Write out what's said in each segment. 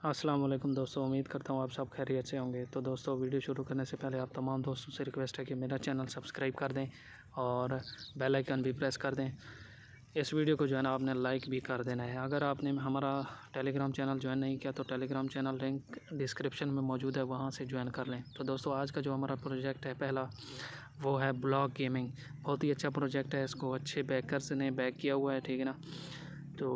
अस्सलाम वालेकुम दोस्तों, उम्मीद करता हूँ आप सब खैरियत से होंगे। तो दोस्तों, वीडियो शुरू करने से पहले आप तमाम दोस्तों से रिक्वेस्ट है कि मेरा चैनल सब्सक्राइब कर दें और बेल आइकन भी प्रेस कर दें। इस वीडियो को जो है ना आपने लाइक भी कर देना है। अगर आपने हमारा टेलीग्राम चैनल ज्वाइन नहीं किया तो टेलीग्राम चैनल लिंक डिस्क्रिप्शन में मौजूद है, वहाँ से ज्वाइन कर लें। तो दोस्तों, आज का जो हमारा प्रोजेक्ट है पहला, वो है ब्लॉक गेमिंग। बहुत ही अच्छा प्रोजेक्ट है, इसको अच्छे बैकर्स ने बैक किया हुआ है, ठीक है ना। तो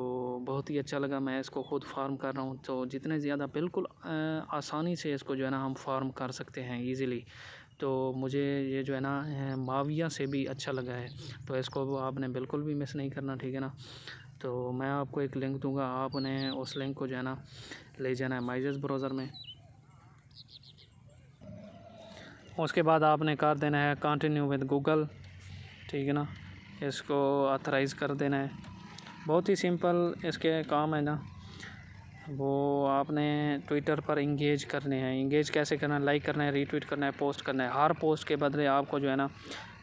बहुत ही अच्छा लगा, मैं इसको ख़ुद फार्म कर रहा हूँ। तो जितने ज़्यादा बिल्कुल आसानी से इसको जो है ना हम फार्म कर सकते हैं ईज़िली। तो मुझे ये जो है ना माविया से भी अच्छा लगा है। तो इसको आपने बिल्कुल भी मिस नहीं करना, ठीक है ना। तो मैं आपको एक लिंक दूंगा, आपने उस लिंक को जो है ना ले जाना है माइजेस ब्राउज़र में। उसके बाद आपने कर देना है कंटिन्यू विद गूगल, ठीक है ना। इसको ऑथराइज़ कर देना है। बहुत ही सिंपल इसके काम है ना। वो आपने ट्विटर पर इंगेज करने हैं। इंगेज कैसे करना है? लाइक करना है, रीट्वीट करना है, पोस्ट करना है। हर पोस्ट के बदले आपको जो है ना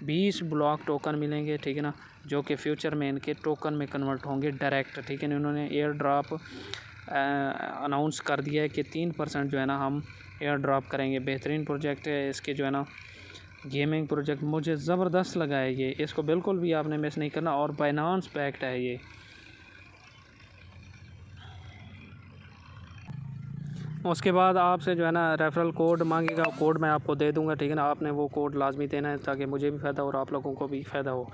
20 ब्लॉक टोकन मिलेंगे, ठीक है ना, जो कि फ्यूचर में इनके टोकन में कन्वर्ट होंगे डायरेक्ट, ठीक है ना। इन्होंने एयर ड्रॉप अनाउंस कर दिया है कि 3% जो है ना हम एयर ड्रॉप करेंगे। बेहतरीन प्रोजेक्ट है इसके जो है ना, गेमिंग प्रोजेक्ट मुझे ज़बरदस्त लगा है ये। इसको बिल्कुल भी आपने मिस नहीं करना। और बाइनांस बैक्ड है ये। उसके बाद आपसे जो है ना रेफरल कोड मांगेगा, कोड मैं आपको दे दूंगा, ठीक है ना। आपने वो कोड लाजमी देना है ताकि मुझे भी फ़ायदा हो और आप लोगों को भी फ़ायदा हो,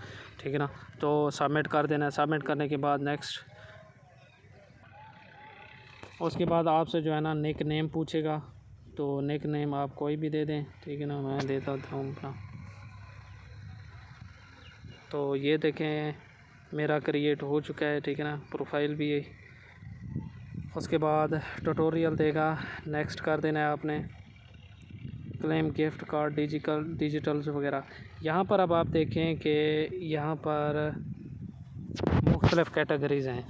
ठीक है ना। तो सबमिट कर देना है। सबमिट करने के बाद नेक्स्ट, उसके बाद आपसे जो है ना निक नेम पूछेगा। तो निक नेम आप कोई भी दे दें, ठीक है ना। मैं देता हूँ अपना। तो ये देखें मेरा क्रिएट हो चुका है, ठीक है ना, प्रोफाइल भी। उसके बाद ट्यूटोरियल देगा, नेक्स्ट कर देना है आपने। क्लेम गिफ्ट कार्ड, डिजिटल्स वगैरह। यहाँ पर अब आप देखें कि यहाँ पर मुख्तलिफ़ कैटेगरीज़ हैं।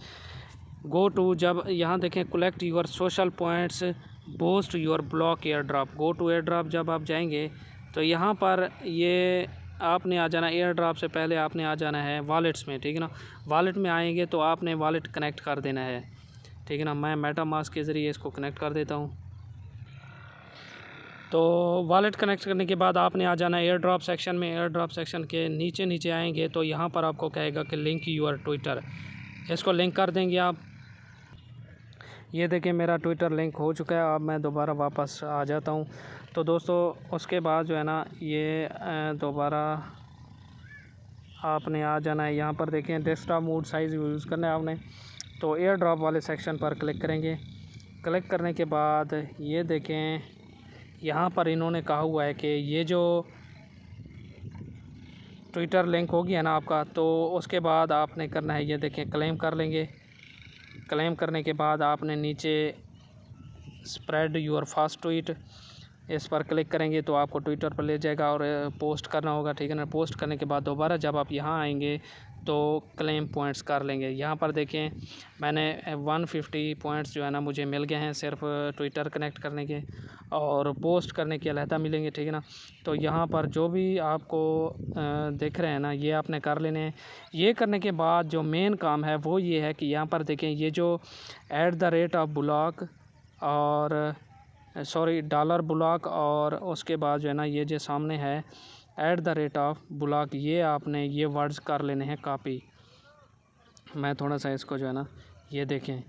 गो टू, जब यहाँ देखें collect your social points, boost your block airdrop. Go to airdrop जब आप जाएंगे तो यहाँ पर ये आपने आ जाना, एयर ड्रॉप से पहले आपने आ जाना है वॉलेट्स में, ठीक है ना। वॉलेट में आएंगे तो आपने वॉलेट कनेक्ट कर देना है, ठीक है ना। मैं मेटामास्क के ज़रिए इसको कनेक्ट कर देता हूँ। तो वॉलेट कनेक्ट करने के बाद आपने आ जाना एयर ड्रॉप सेक्शन में। एयर ड्रॉप सेक्शन के नीचे आएंगे तो यहाँ पर आपको कहेगा कि लिंक यूर ट्विटर। इसको लिंक कर देंगे आप। ये देखिए मेरा ट्विटर लिंक हो चुका है। अब मैं दोबारा वापस आ जाता हूँ। तो दोस्तों, उसके बाद जो है ना ये दोबारा आपने आ जाना है। यहाँ पर देखें डेस्कटॉप मोड साइज़ यूज़ करना है आपने। तो एयर ड्रॉप वाले सेक्शन पर क्लिक करेंगे। क्लिक करने के बाद ये देखें यहाँ पर इन्होंने कहा हुआ है कि ये जो ट्विटर लिंक हो गया ना आपका, तो उसके बाद आपने करना है, ये देखें क्लेम कर लेंगे। क्लेम करने के बाद आपने नीचे स्प्रेड योर फास्ट ट्वीट, इस पर क्लिक करेंगे तो आपको ट्विटर पर ले जाएगा और पोस्ट करना होगा, ठीक है ना। पोस्ट करने के बाद दोबारा जब आप यहाँ आएंगे तो क्लेम पॉइंट्स कर लेंगे। यहाँ पर देखें मैंने 150 पॉइंट्स जो है ना मुझे मिल गए हैं सिर्फ ट्विटर कनेक्ट करने के, और पोस्ट करने के अलहदा मिलेंगे, ठीक है ना। तो यहाँ पर जो भी आपको दिख रहे हैं ना, ये आपने कर लेने हैं। ये करने के बाद जो मेन काम है वो ये है कि यहाँ पर देखें ये जो @ब्लॉक और सॉरी डॉलर ब्लॉक, और उसके बाद जो है ना ये जो सामने है @ब्लॉक, ये आपने ये वर्ड्स कर लेने हैं कॉपी। मैं थोड़ा सा इसको जो है ना, ये देखें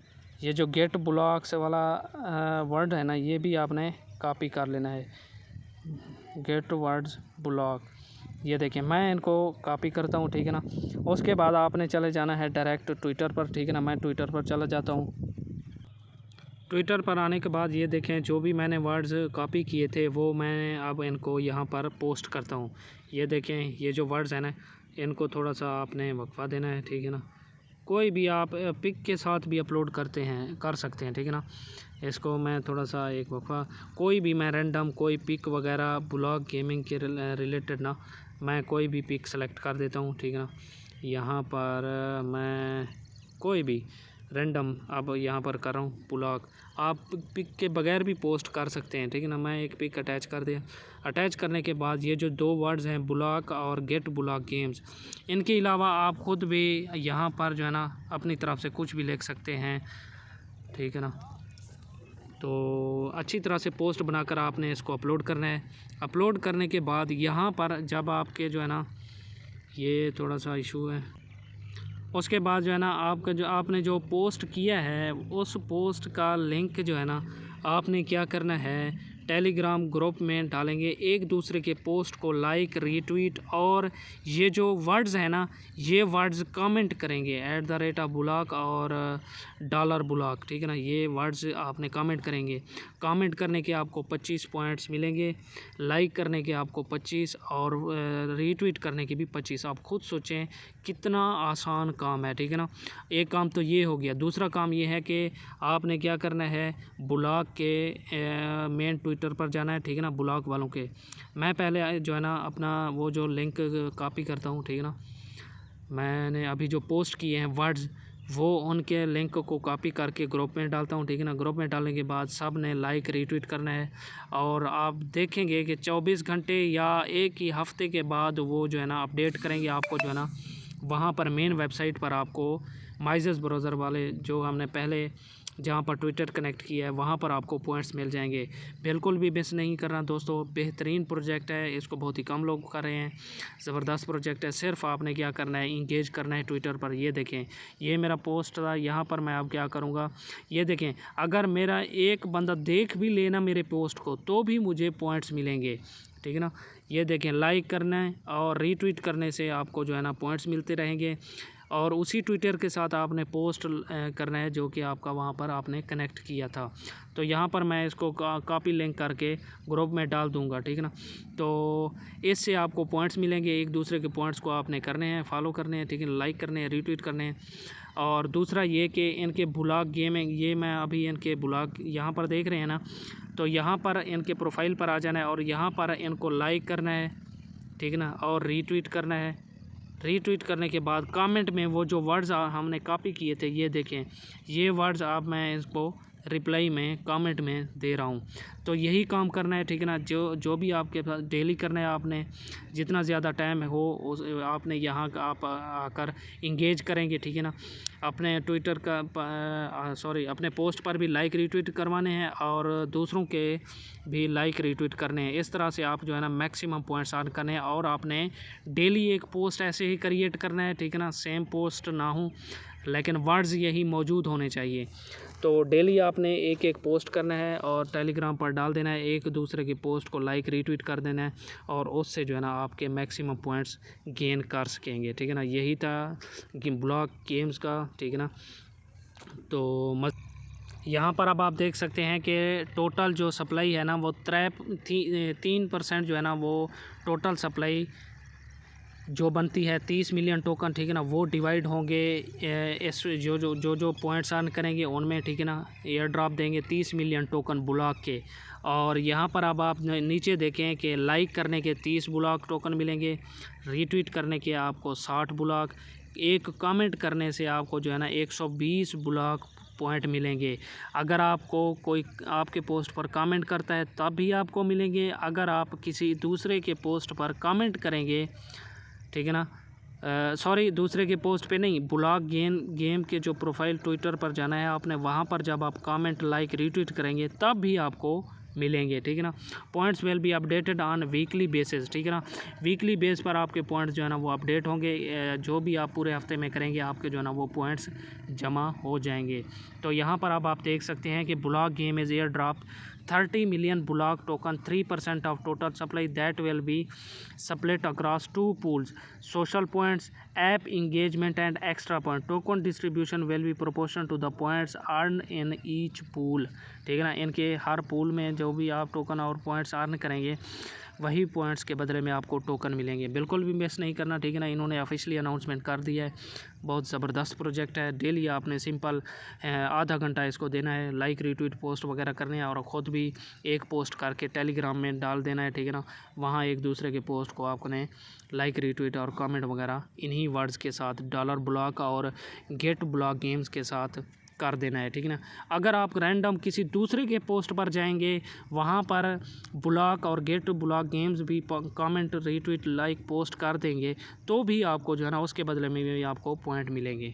ये जो गेट ब्लॉक्स वाला वर्ड है ना, ये भी आपने कॉपी कर लेना है। गेट वर्ड्स ब्लॉक, ये देखें मैं इनको कॉपी करता हूँ, ठीक है ना। उसके बाद आपने चले जाना है डायरेक्ट ट्विटर पर, ठीक है ना। मैं ट्विटर पर चला जाता हूँ। ट्विटर पर आने के बाद ये देखें जो भी मैंने वर्ड्स कॉपी किए थे वो मैं अब इनको यहाँ पर पोस्ट करता हूँ। ये देखें ये जो वर्ड्स हैं ना, इनको थोड़ा सा आपने वक्फा देना है, ठीक है ना। कोई भी आप पिक के साथ भी अपलोड कर सकते हैं, ठीक है ना। इसको मैं थोड़ा सा एक वक्फा, कोई भी मैं रैंडम कोई पिक वगैरह ब्लॉग गेमिंग के रिलेटेड ना, मैं कोई भी पिक सेलेक्ट कर देता हूँ, ठीक है ना। यहाँ पर मैं कोई भी रैंडम अब यहाँ पर कर रहा हूँ ब्लॉग। आप पिक के बगैर भी पोस्ट कर सकते हैं, ठीक है ना। मैं एक पिक अटैच कर दिया। अटैच करने के बाद ये जो दो वर्ड्स हैं ब्लॉक और गेट ब्लॉक गेम्स, इनके अलावा आप ख़ुद भी यहाँ पर जो है ना अपनी तरफ से कुछ भी लिख सकते हैं, ठीक है ना। तो अच्छी तरह से पोस्ट बनाकर आपने इसको अपलोड करना है। अपलोड करने के बाद यहाँ पर जब आपके जो है ना, ये थोड़ा सा इशू है, उसके बाद जो है ना आपका जो आपने जो पोस्ट किया है उस पोस्ट का लिंक जो है ना आपने क्या करना है, टेलीग्राम ग्रुप में डालेंगे। एक दूसरे के पोस्ट को लाइक, रीट्वीट और ये जो वर्ड्स है ना, ये वर्ड्स कमेंट करेंगे @बुलाक और $बुलाक, ठीक है ना। ये वर्ड्स आपने कमेंट करेंगे। कमेंट करने के आपको 25 पॉइंट्स मिलेंगे, लाइक करने के आपको 25 और रीट्वीट करने के भी 25। आप खुद सोचें कितना आसान काम है, ठीक है ना। एक काम तो ये हो गया। दूसरा काम ये है कि आपने क्या करना है, बुलाक के मेन ट्विटर पर जाना है, ठीक है ना, बुलाक वालों के। मैं पहले जो है ना अपना वो जो लिंक कॉपी करता हूँ, ठीक है ना। मैंने अभी जो पोस्ट किए हैं वर्ड्स, वो उनके लिंक को कॉपी करके ग्रुप में डालता हूँ, ठीक है ना। ग्रुप में डालने के बाद सब ने लाइक, रीट्वीट करना है और आप देखेंगे कि 24 घंटे या एक ही हफ़्ते के बाद वो जो है ना अपडेट करेंगे आपको, जो है ना वहाँ पर मेन वेबसाइट पर आपको माइज़ेस ब्राउज़र वाले जो हमने पहले जहाँ पर ट्विटर कनेक्ट किया है वहाँ पर आपको पॉइंट्स मिल जाएंगे। बिल्कुल भी मिस नहीं करना दोस्तों, बेहतरीन प्रोजेक्ट है, इसको बहुत ही कम लोग कर रहे हैं। ज़बरदस्त प्रोजेक्ट है। सिर्फ आपने क्या करना है, इंगेज करना है ट्विटर पर। ये देखें, ये मेरा पोस्ट था, यहाँ पर मैं अब क्या करूँगा, ये देखें, अगर मेरा एक बंदा देख भी लेना मेरे पोस्ट को तो भी मुझे पॉइंट्स मिलेंगे, ठीक है ना। ये देखें, लाइक करना है और रीट्वीट करने से आपको जो है ना पॉइंट्स मिलते रहेंगे और उसी ट्विटर के साथ आपने पोस्ट करना है जो कि आपका वहाँ पर आपने कनेक्ट किया था। तो यहाँ पर मैं इसको कॉपी लिंक करके ग्रुप में डाल दूँगा, ठीक है ना। तो इससे आपको पॉइंट्स मिलेंगे। एक दूसरे के पॉइंट्स को आपने करने हैं, फॉलो करने हैं, ठीक है, लाइक करने हैं, रीट्वीट करने हैं। और दूसरा ये कि इनके बुलाक गेमिंग, ये मैं अभी इनके बुलाक यहाँ पर देख रहे हैं ना, तो यहाँ पर इनके प्रोफाइल पर आ जाना है और यहाँ पर इनको लाइक करना है, ठीक है ना, और रीट्वीट करना है। रीट्वीट करने के बाद कमेंट में वो जो वर्ड्स हमने कॉपी किए थे, ये देखें, ये वर्ड्स आप मैं इसको रिप्लाई में कमेंट में दे रहा हूँ। तो यही काम करना है, ठीक है ना। जो भी आपके पास डेली करना है, आपने जितना ज़्यादा टाइम हो उस आपने यहाँ आप आकर इंगेज करेंगे, ठीक है ना। अपने ट्विटर का अपने पोस्ट पर भी लाइक रीट्वीट करवाने हैं और दूसरों के भी लाइक रीट्वीट करने हैं। इस तरह से आप जो है ना मैक्सिमम पॉइंट्स अर्न करने हैं और आपने डेली एक पोस्ट ऐसे ही क्रिएट करना है, ठीक है ना। सेम पोस्ट ना हो लेकिन वर्ड्स यही मौजूद होने चाहिए। तो डेली आपने एक एक पोस्ट करना है और टेलीग्राम पर डाल देना है, एक दूसरे की पोस्ट को लाइक रीट्वीट कर देना है और उससे जो है ना आपके मैक्सिमम पॉइंट्स गेन कर सकेंगे, ठीक है ना। यही था बुलाक गेम्स का, ठीक है ना। तो यहाँ पर अब आप देख सकते हैं कि टोटल जो सप्लाई है ना वो 3% जो है ना वो टोटल सप्लाई जो बनती है 30 मिलियन टोकन, ठीक है ना, वो डिवाइड होंगे इस जो पॉइंट्स अर्न करेंगे उनमें, ठीक है ना। एयर ड्रॉप देंगे 30 मिलियन टोकन बुलाक के। और यहाँ पर अब आप नीचे देखें कि लाइक करने के 30 बुलाक टोकन मिलेंगे, रीट्वीट करने के आपको 60 बुलाक, एक कमेंट करने से आपको जो है ना 120 बुलाक पॉइंट मिलेंगे। अगर आपको कोई आपके पोस्ट पर कमेंट करता है तब भी आपको मिलेंगे। अगर आप किसी दूसरे के पोस्ट पर कमेंट करेंगे, ठीक है ना, सॉरी दूसरे के पोस्ट पे नहीं, बुलाक गेम के जो प्रोफाइल ट्विटर पर जाना है आपने, वहाँ पर जब आप कमेंट लाइक रीट्वीट करेंगे तब भी आपको मिलेंगे, ठीक है ना। Points will be updated on weekly basis, ठीक है ना। वीकली बेस पर आपके पॉइंट्स जो है ना वो अपडेट होंगे। जो भी आप पूरे हफ्ते में करेंगे आपके जो है ना वो पॉइंट्स जमा हो जाएंगे। तो यहाँ पर अब आप देख सकते हैं कि Bulak game is air drop 30 million Bulak token, 3% of total supply that will be split across 2 pools, social points, app engagement and extra point. Token distribution will be proportional to the points earned in each pool, ठीक है ना। इनके हर pool में जो भी आप token और points earn करेंगे वही पॉइंट्स के बदले में आपको टोकन मिलेंगे। बिल्कुल भी मिस नहीं करना, ठीक है ना। इन्होंने ऑफिशियली अनाउंसमेंट कर दिया है। बहुत ज़बरदस्त प्रोजेक्ट है। डेली आपने सिंपल आधा घंटा इसको देना है, लाइक रीट्वीट पोस्ट वगैरह करने हैं और ख़ुद भी एक पोस्ट करके टेलीग्राम में डाल देना है, ठीक है ना। वहाँ एक दूसरे के पोस्ट को आपने लाइक रीट्वीट और कमेंट वगैरह इन्हीं वर्ड्स के साथ $बुलाक और गेट बुलाक गेम्स के साथ कर देना है, ठीक है ना। अगर आप रैंडम किसी दूसरे के पोस्ट पर जाएंगे, वहाँ पर बुलाक और गेट बुलाक गेम्स भी कमेंट रीट्वीट लाइक पोस्ट कर देंगे तो भी आपको जो है ना उसके बदले में भी आपको पॉइंट मिलेंगे।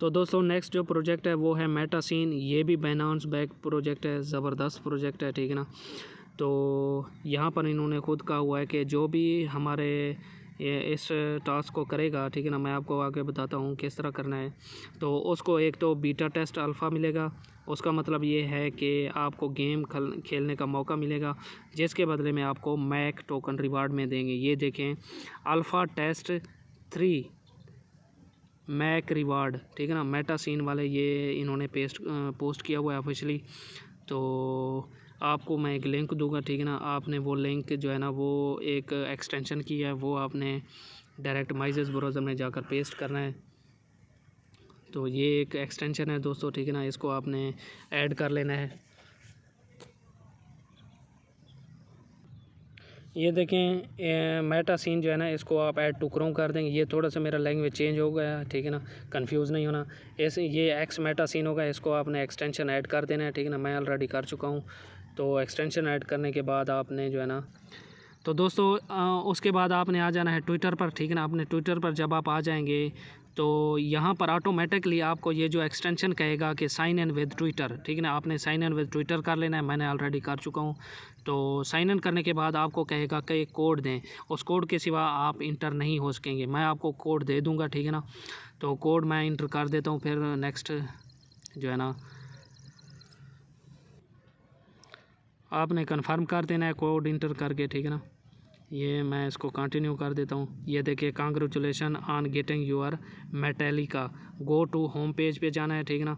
तो दोस्तों नेक्स्ट जो प्रोजेक्ट है वो है मेटासीन। ये भी बाइनेंस बैक प्रोजेक्ट है, ज़बरदस्त प्रोजेक्ट है, ठीक है ना। तो यहाँ पर इन्होंने खुद कहा हुआ है कि जो भी हमारे इस टास्क को करेगा, ठीक है ना, मैं आपको आगे बताता हूँ किस तरह करना है। तो उसको एक तो बीटा टेस्ट अल्फ़ा मिलेगा, उसका मतलब ये है कि आपको गेम खेलने का मौका मिलेगा, जिसके बदले में आपको मैक टोकन रिवार्ड में देंगे। ये देखें, अल्फ़ा टेस्ट 3 मैक रिवार्ड, ठीक है ना, मेटासीन वाले ये इन्होंने पोस्ट किया हुआ है ऑफिशियली। तो आपको मैं एक लिंक दूंगा, ठीक है ना, आपने वो लिंक जो है ना वो एक एक्सटेंशन की है, वो आपने डायरेक्ट माइजेस ब्राउज़र में जाकर पेस्ट करना है। तो ये एक एक्सटेंशन है दोस्तों, ठीक है ना, इसको आपने ऐड कर लेना है। ये देखें मेटासीन जो है ना, इसको आप ऐड टू क्रोम कर देंगे। ये थोड़ा सा मेरा लैंग्वेज चेंज हो गया, ठीक है ना, कंफ्यूज नहीं होना। ऐसे ये एक्स मेटासीन होगा, इसको आपने एक्सटेंशन ऐड कर देना है, ठीक है ना, मैं ऑलरेडी कर चुका हूँ। तो एक्सटेंशन ऐड करने के बाद आपने जो है ना, तो दोस्तों उसके बाद आपने आ जाना है ट्विटर पर, ठीक है ना। अपने ट्विटर पर जब आप आ जाएंगे तो यहाँ पर ऑटोमेटिकली आपको ये जो एक्सटेंशन कहेगा कि साइन इन विद ट्विटर, ठीक है ना, आपने साइन इन विद ट्विटर कर लेना है। मैंने ऑलरेडी कर चुका हूँ। तो साइन इन करने के बाद आपको कहेगा कि एक कोड दें, उस कोड के सिवा आप इंटर नहीं हो सकेंगे। मैं आपको कोड दे दूँगा, ठीक है ना। तो कोड मैं इंटर कर देता हूँ, फिर नेक्स्ट जो है ना आपने कंफर्म कर देना है कोड इंटर करके, ठीक है ना। ये मैं इसको कंटिन्यू कर देता हूँ। ये देखिए, congratulation on getting your Metallica, go to home page पे जाना है, ठीक है ना।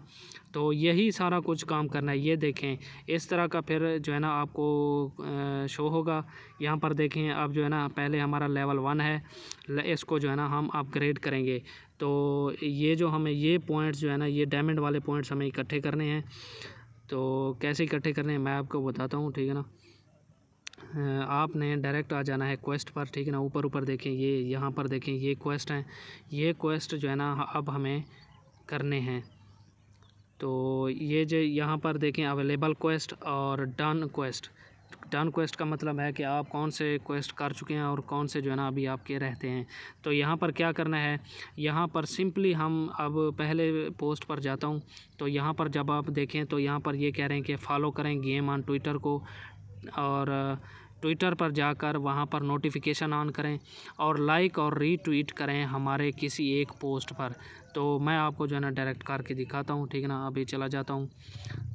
तो यही सारा कुछ काम करना है। ये देखें, इस तरह का फिर जो है ना आपको शो होगा। यहाँ पर देखें, अब जो है ना पहले हमारा लेवल 1 है, इसको जो है ना हम अपग्रेड करेंगे। तो ये जो हमें ये पॉइंट्स जो है ना, ये डायमंड वाले पॉइंट्स हमें इकट्ठे करने हैं। तो कैसे इकट्ठे करने हैं मैं आपको बताता हूँ, ठीक है ना। आपने डायरेक्ट आ जाना है क्वेस्ट पर, ठीक है ना। ऊपर देखें, ये यहाँ पर देखें, ये क्वेस्ट हैं। ये क्वेस्ट जो है ना अब हमें करने हैं। तो ये जो यहाँ पर देखें, अवेलेबल क्वेस्ट और डन क्वेस्ट। डन क्वेस्ट का मतलब है कि आप कौन से क्वेस्ट कर चुके हैं और कौन से जो है ना अभी आपके रहते हैं। तो यहाँ पर क्या करना है, यहाँ पर सिंपली हम अब पहले पोस्ट पर जाता हूँ। तो यहाँ पर जब आप देखें तो यहाँ पर ये कह रहे हैं कि फॉलो करें गेम ऑन ट्विटर को, और ट्विटर पर जाकर वहाँ पर नोटिफिकेशन ऑन करें और लाइक और रीट्वीट करें हमारे किसी एक पोस्ट पर। तो मैं आपको जो है ना डायरेक्ट करके दिखाता हूँ, ठीक है ना। अभी चला जाता हूँ।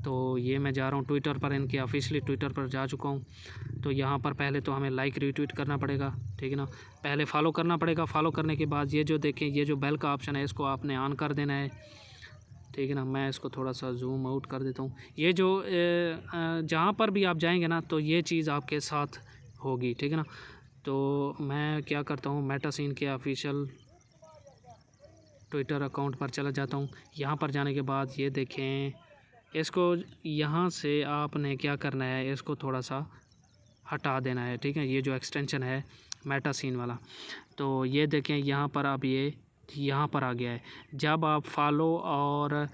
तो ये मैं जा रहा हूँ ट्विटर पर, इनके ऑफिशियली ट्विटर पर जा चुका हूँ। तो यहाँ पर पहले तो हमें लाइक रीट्वीट करना पड़ेगा, ठीक है ना। पहले फॉलो करना पड़ेगा। फॉलो करने के बाद ये जो देखें, ये जो बेल का ऑप्शन है, इसको आपने ऑन कर देना है, ठीक है ना। मैं इसको थोड़ा सा जूम आउट कर देता हूँ। ये जो जहाँ पर भी आप जाएंगे ना, तो ये चीज़ आपके साथ होगी, ठीक है ना। तो मैं क्या करता हूँ, मेटासीन के ऑफिशियल ट्विटर अकाउंट पर चला जाता हूँ। यहाँ पर जाने के बाद ये देखें, इसको यहाँ से आपने क्या करना है, इसको थोड़ा सा हटा देना है, ठीक है। ये जो एक्सटेंशन है मेटासीन वाला, तो ये देखें यहाँ पर अब ये यहाँ पर आ गया है। जब आप फॉलो और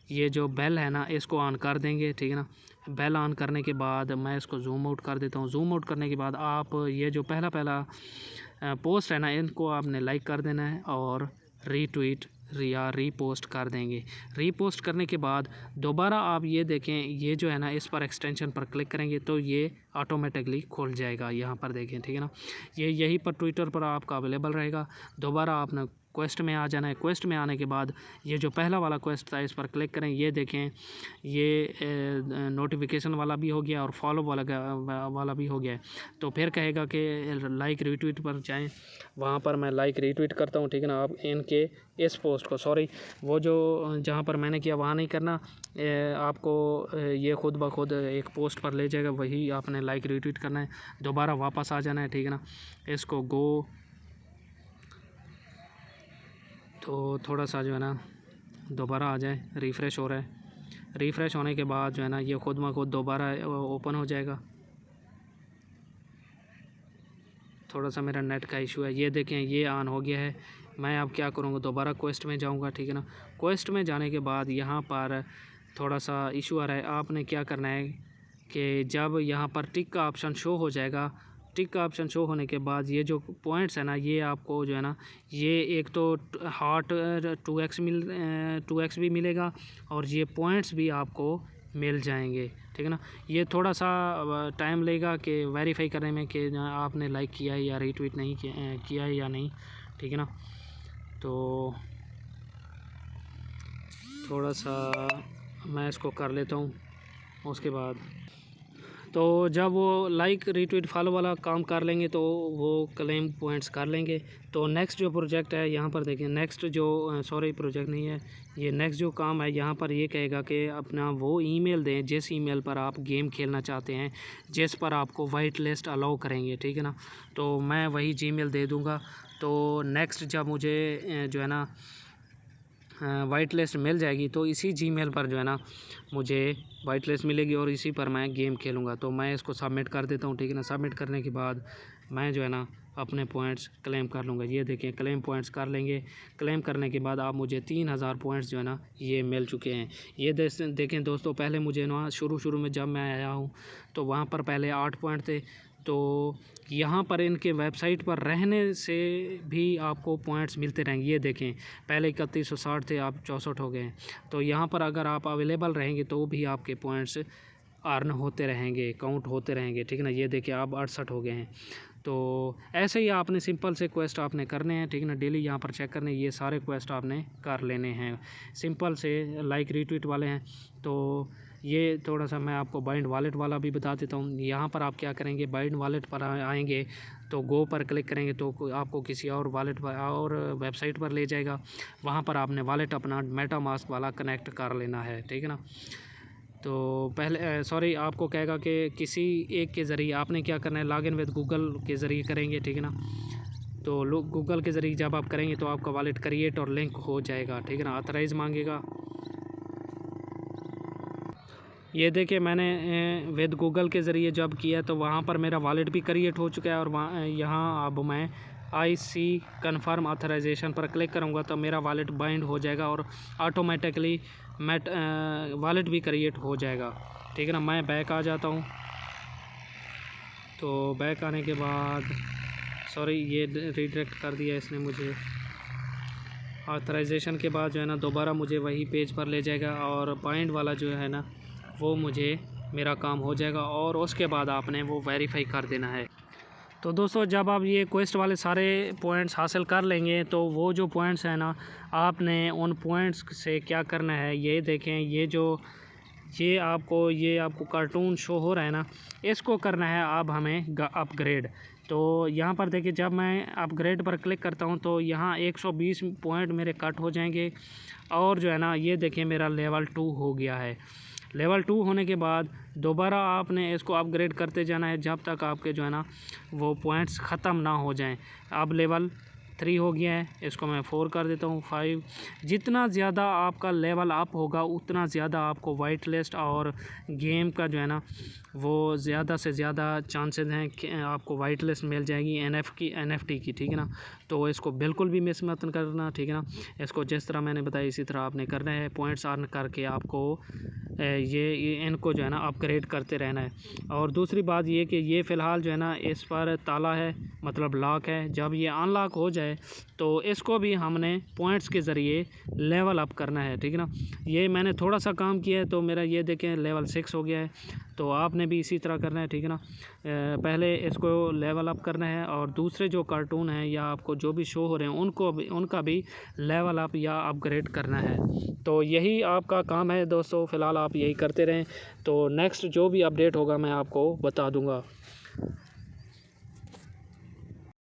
ये जो बेल है ना, इसको ऑन कर देंगे, ठीक है ना। बेल ऑन करने के बाद मैं इसको जूम आउट कर देता हूँ। जूम आउट करने के बाद आप ये जो पहला पोस्ट है ना, इनको आपने लाइक कर देना है और रीट्वीट या रीपोस्ट कर देंगे। रीपोस्ट करने के बाद दोबारा आप ये देखें, ये जो है ना इस पर एक्सटेंशन पर क्लिक करेंगे तो ये ऑटोमेटिकली खुल जाएगा। यहाँ पर देखें, ठीक है ना, ये यहीं पर ट्विटर पर आपका अवेलेबल रहेगा। दोबारा आपने क्वेस्ट में आ जाना है। क्वेस्ट में आने के बाद ये जो पहला वाला क्वेस्ट था, इस पर क्लिक करें। ये देखें, ये नोटिफिकेशन वाला भी हो गया और फॉलो वाला भी हो गया है। तो फिर कहेगा कि लाइक रीट्वीट पर जाएं। वहाँ पर मैं लाइक रीट्वीट करता हूँ, ठीक है ना। आप इनके इस पोस्ट को, सॉरी, वो जो जहाँ पर मैंने किया वहाँ नहीं करना, आपको ये खुद ब खुद एक पोस्ट पर ले जाएगा, वही आपने लाइक रीट्वीट करना है। दोबारा वापस आ जाना है, ठीक है ना। इसको गो, तो थोड़ा सा जो है ना दोबारा आ जाए, रिफ़्रेश हो रहा है। रिफ़्रेश होने के बाद जो है ना ये खुद ब खुद दोबारा ओपन हो जाएगा। थोड़ा सा मेरा नेट का इशू है। ये देखें, ये ऑन हो गया है। मैं अब क्या करूँगा, दोबारा क्वेस्ट में जाऊँगा, ठीक है ना। क्वेस्ट में जाने के बाद यहाँ पर थोड़ा सा इशू आ रहा है। आपने क्या करना है कि जब यहाँ पर टिक का ऑप्शन शो हो जाएगा टिक का ऑप्शन शो होने के बाद ये जो पॉइंट्स है ना, ये आपको जो है ना, ये एक तो हार्ट 2x भी मिलेगा और ये पॉइंट्स भी आपको मिल जाएंगे, ठीक है ना। ये थोड़ा सा टाइम लेगा कि वेरीफाई करने में कि आपने लाइक किया है या रीट्वीट नहीं किया है या नहीं, ठीक है ना। तो थोड़ा सा मैं इसको कर लेता हूँ। उसके बाद तो जब वो लाइक रीट्वीट फॉलो वाला काम कर लेंगे तो वो क्लेम पॉइंट्स कर लेंगे। तो नेक्स्ट जो प्रोजेक्ट है यहाँ पर देखिए, नेक्स्ट जो सॉरी प्रोजेक्ट नहीं है, ये नेक्स्ट जो काम है यहाँ पर ये कहेगा कि अपना वो ईमेल दें जिस ईमेल पर आप गेम खेलना चाहते हैं, जिस पर आपको वाइट लिस्ट अलाउ करेंगे, ठीक है ना। तो मैं वही जीमेल दे दूँगा। तो नेक्स्ट जब मुझे जो है ना वाइट लिस्ट मिल जाएगी तो इसी जीमेल पर जो है ना मुझे वाइट लिस्ट मिलेगी और इसी पर मैं गेम खेलूँगा। तो मैं इसको सबमिट कर देता हूँ, ठीक है ना। सबमिट करने के बाद मैं जो है ना अपने पॉइंट्स क्लेम कर लूँगा। ये देखिए क्लेम पॉइंट्स कर लेंगे। क्लेम करने के बाद आप मुझे 3000 पॉइंट्स जो है ना ये मिल चुके हैं। ये देखें दोस्तों, पहले मुझे ना शुरू में जब मैं आया हूँ तो वहाँ पर पहले 8 पॉइंट थे। तो यहाँ पर इनके वेबसाइट पर रहने से भी आपको पॉइंट्स मिलते रहेंगे। ये देखें पहले 3160 थे, आप 64 हो गए हैं। तो यहाँ पर अगर आप अवेलेबल रहेंगे तो भी आपके पॉइंट्स अर्न होते रहेंगे, काउंट होते रहेंगे, ठीक है ना। ये देखिए आप 68 हो गए हैं। तो ऐसे ही आपने सिंपल से क्वेस्ट आपने करने हैं, ठीक है ना। डेली यहाँ पर चेक करने, ये सारे क्वेस्ट आपने कर लेने हैं। सिंपल से लाइक रीट्वीट वाले हैं। तो ये थोड़ा सा मैं आपको बाइंड वॉलेट वाला भी बता देता हूँ। यहाँ पर आप क्या करेंगे, बाइंड वॉलेट पर आएंगे तो गो पर क्लिक करेंगे तो आपको किसी और वॉलेट पर और वेबसाइट पर ले जाएगा। वहाँ पर आपने वॉलेट अपना मेटामास्क वाला कनेक्ट कर लेना है, ठीक है ना। तो पहले सॉरी आपको कहेगा कि किसी एक के ज़रिए आपने क्या करना है, लॉगिन विद गूगल के ज़रिए करेंगे, ठीक है ना। तो लोग गूगल के ज़रिए जब आप करेंगे तो आपका वॉलेट क्रिएट और लिंक हो जाएगा, ठीक है ना। ऑथराइज़ मांगेगा। ये देखिए मैंने विद गूगल के ज़रिए जब किया तो वहाँ पर मेरा वॉलेट भी क्रिएट हो चुका है और वहाँ यहाँ अब मैं IC कन्फर्म ऑथराइजेशन पर क्लिक करूँगा तो मेरा वॉलेट बाइंड हो जाएगा और ऑटोमेटिकली वॉलेट भी क्रिएट हो जाएगा, ठीक है ना। मैं बैक आ जाता हूँ। तो बैक आने के बाद सॉरी ये रिडायरेक्ट कर दिया इसने मुझे। ऑथराइजेशन के बाद जो है ना दोबारा मुझे वही पेज पर ले जाएगा और बाइंड वाला जो है ना वो मुझे मेरा काम हो जाएगा और उसके बाद आपने वो वेरीफाई कर देना है। तो दोस्तों जब आप ये क्वेस्ट वाले सारे पॉइंट्स हासिल कर लेंगे तो वो जो पॉइंट्स हैं ना, आपने उन पॉइंट्स से क्या करना है, ये देखें ये आपको कार्टून शो हो रहा है ना, इसको करना है अब हमें अपग्रेड। तो यहाँ पर देखिए जब मैं अपग्रेड पर क्लिक करता हूँ तो यहाँ 120 पॉइंट मेरे कट हो जाएंगे और जो है ना ये देखिए मेरा लेवल 2 हो गया है। लेवल 2 होने के बाद दोबारा आपने इसको अपग्रेड करते जाना है जब तक आपके जो है ना वो पॉइंट्स ख़त्म ना हो जाएं। अब लेवल 3 हो गया है, इसको मैं 4 कर देता हूँ, 5। जितना ज़्यादा आपका लेवल अप होगा उतना ज़्यादा आपको वाइट लिस्ट और गेम का जो है ना वो ज़्यादा से ज़्यादा चांसेस हैं कि आपको वाइट लिस्ट मिल जाएगी NFT की, ठीक है ना। तो इसको बिल्कुल भी मिस मत करना, ठीक है ना। इसको जिस तरह मैंने बताया इसी तरह आपने करना है। पॉइंट्स अर्न करके आपको ये इनको जो है ना अपग्रेड करते रहना है। और दूसरी बात ये कि ये फ़िलहाल जो है ना इस पर ताला है, मतलब लॉक है। जब ये अनलॉक हो जाए तो इसको भी हमने पॉइंट्स के ज़रिए लेवल अप करना है, ठीक है ना। ये मैंने थोड़ा सा काम किया है तो मेरा ये देखें लेवल 6 हो गया है। तो आपने भी इसी तरह करना है, ठीक है ना। पहले इसको लेवल अप करना है और दूसरे जो कार्टून हैं या आपको जो भी शो हो रहे हैं उनका भी लेवल अप या अपग्रेड करना है। तो यही आपका काम है दोस्तों, फ़िलहाल आप यही करते रहें। तो नेक्स्ट जो भी अपडेट होगा मैं आपको बता दूंगा।